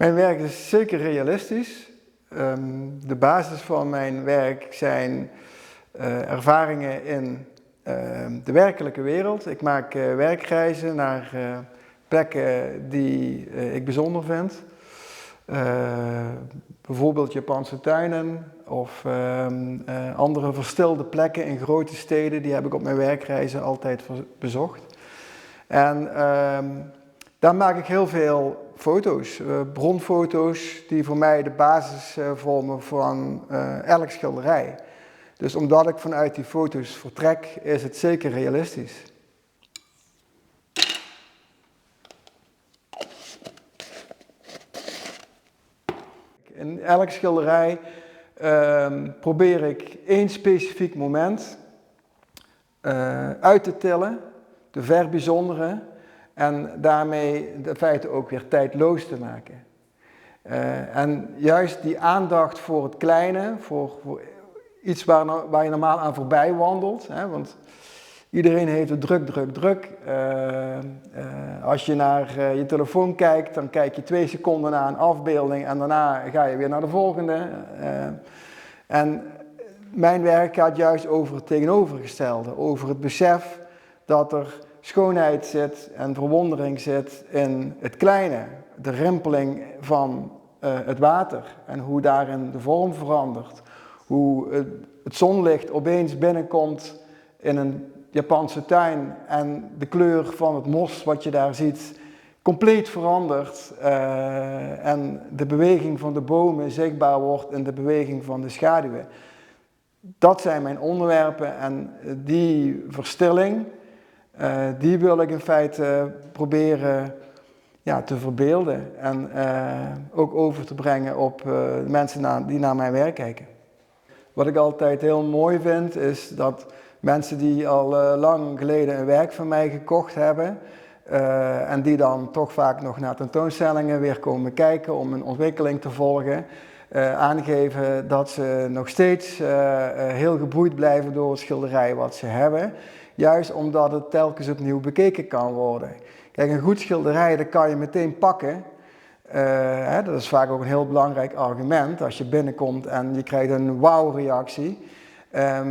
Mijn werk is zeker realistisch. De basis van mijn werk zijn ervaringen in de werkelijke wereld. Ik maak werkreizen naar plekken die ik bijzonder vind. Bijvoorbeeld Japanse tuinen of andere verstilde plekken in grote steden. Die heb ik op mijn werkreizen altijd bezocht. En daar maak ik heel veel foto's, bronfoto's die voor mij de basis vormen van elk schilderij. Dus omdat ik vanuit die foto's vertrek, is het zeker realistisch. In elk schilderij probeer ik één specifiek moment uit te tillen, te verbijzonderen en daarmee in feite ook weer tijdloos te maken. En juist die aandacht voor het kleine, voor iets waar je normaal aan voorbij wandelt, hè, want iedereen heeft het druk. Als je naar je telefoon kijkt, dan kijk je 2 seconden naar een afbeelding en daarna ga je weer naar de volgende. En mijn werk gaat juist over het tegenovergestelde, over het besef dat er schoonheid zit en verwondering zit in het kleine. De rimpeling van het water en hoe daarin de vorm verandert. Hoe het zonlicht opeens binnenkomt in een Japanse tuin en de kleur van het mos wat je daar ziet compleet verandert en de beweging van de bomen zichtbaar wordt in de beweging van de schaduwen. Dat zijn mijn onderwerpen en die verstilling, die wil ik in feite proberen te verbeelden en ook over te brengen op de mensen die naar mijn werk kijken. Wat ik altijd heel mooi vind is dat mensen die al lang geleden een werk van mij gekocht hebben en die dan toch vaak nog naar tentoonstellingen weer komen kijken om een ontwikkeling te volgen, aangeven dat ze nog steeds heel geboeid blijven door het schilderij wat ze hebben. Juist omdat het telkens opnieuw bekeken kan worden. Kijk, een goed schilderij dat kan je meteen pakken. Dat is vaak ook een heel belangrijk argument als je binnenkomt en je krijgt een wauw-reactie.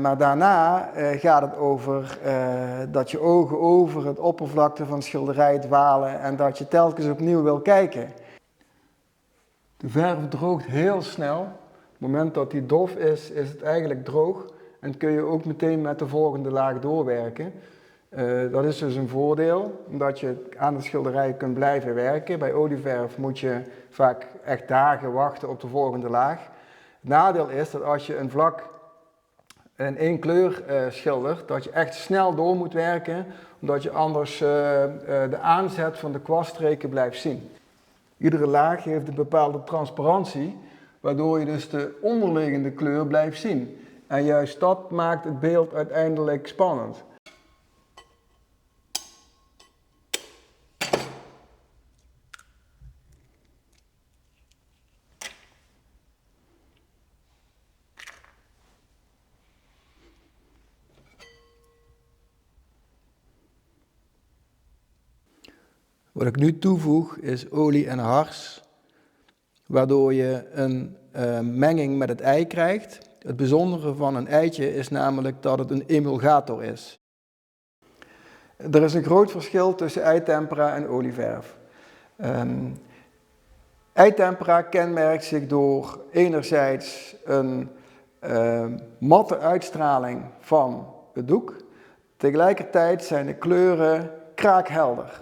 Maar daarna gaat het over dat je ogen over het oppervlakte van het schilderij dwalen en dat je telkens opnieuw wil kijken. De verf droogt heel snel. Op het moment dat die dof is, is het eigenlijk droog en kun je ook meteen met de volgende laag doorwerken. Dat is dus een voordeel, omdat je aan de schilderij kunt blijven werken. Bij olieverf moet je vaak echt dagen wachten op de volgende laag. Het nadeel is dat als je een vlak in 1 kleur schildert, dat je echt snel door moet werken, omdat je anders de aanzet van de kwaststreken blijft zien. Iedere laag heeft een bepaalde transparantie, waardoor je dus de onderliggende kleur blijft zien. En juist dat maakt het beeld uiteindelijk spannend. Wat ik nu toevoeg is olie en hars, waardoor je een menging met het ei krijgt. Het bijzondere van een eitje is namelijk dat het een emulgator is. Er is een groot verschil tussen eitempera en olieverf. Eitempera kenmerkt zich door enerzijds een matte uitstraling van het doek. Tegelijkertijd zijn de kleuren kraakhelder.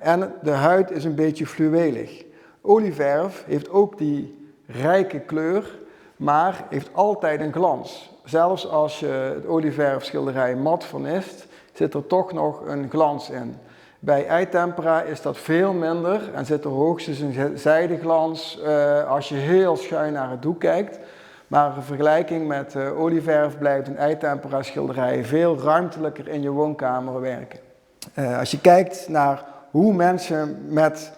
En de huid is een beetje fluwelig. Olieverf heeft ook die rijke kleur, maar heeft altijd een glans. Zelfs als je het olieverfschilderij mat vernist, zit er toch nog een glans in. Bij eitempera is dat veel minder en zit er hoogstens een zijdeglans als je heel schuin naar het doek kijkt. Maar in vergelijking met olieverf blijft een eitempera schilderij veel ruimtelijker in je woonkamer werken. Als je kijkt naar hoe mensen met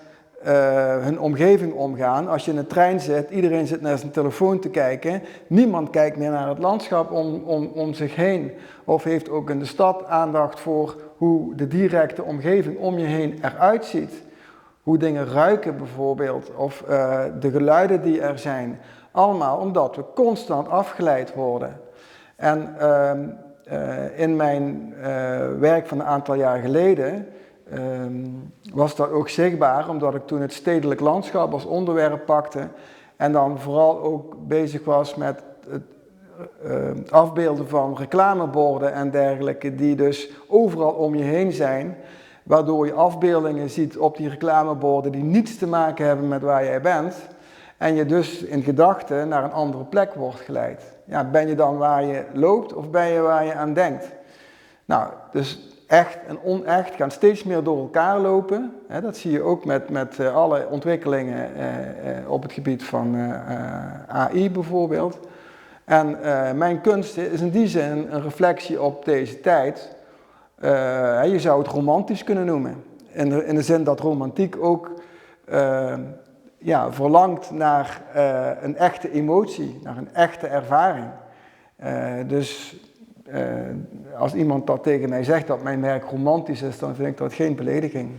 hun omgeving omgaan, als je in een trein zit, iedereen zit naar zijn telefoon te kijken, niemand kijkt meer naar het landschap om zich heen. Of heeft ook in de stad aandacht voor hoe de directe omgeving om je heen eruit ziet. hoe dingen ruiken bijvoorbeeld, of de geluiden die er zijn. Allemaal omdat we constant afgeleid worden. En in mijn werk van een aantal jaar geleden was dat ook zichtbaar, omdat ik toen het stedelijk landschap als onderwerp pakte en dan vooral ook bezig was met het afbeelden van reclameborden en dergelijke, die dus overal om je heen zijn, waardoor je afbeeldingen ziet op die reclameborden die niets te maken hebben met waar jij bent en je dus in gedachten naar een andere plek wordt geleid. Ja, ben je dan waar je loopt of ben je waar je aan denkt? Nou, dus echt en onecht gaan steeds meer door elkaar lopen. Dat zie je ook met alle ontwikkelingen op het gebied van AI bijvoorbeeld. En mijn kunst is in die zin een reflectie op deze tijd. Je zou het romantisch kunnen noemen. In de zin dat romantiek ook verlangt naar een echte emotie, naar een echte ervaring. Dus als iemand dat tegen mij zegt dat mijn werk romantisch is, dan vind ik dat geen belediging.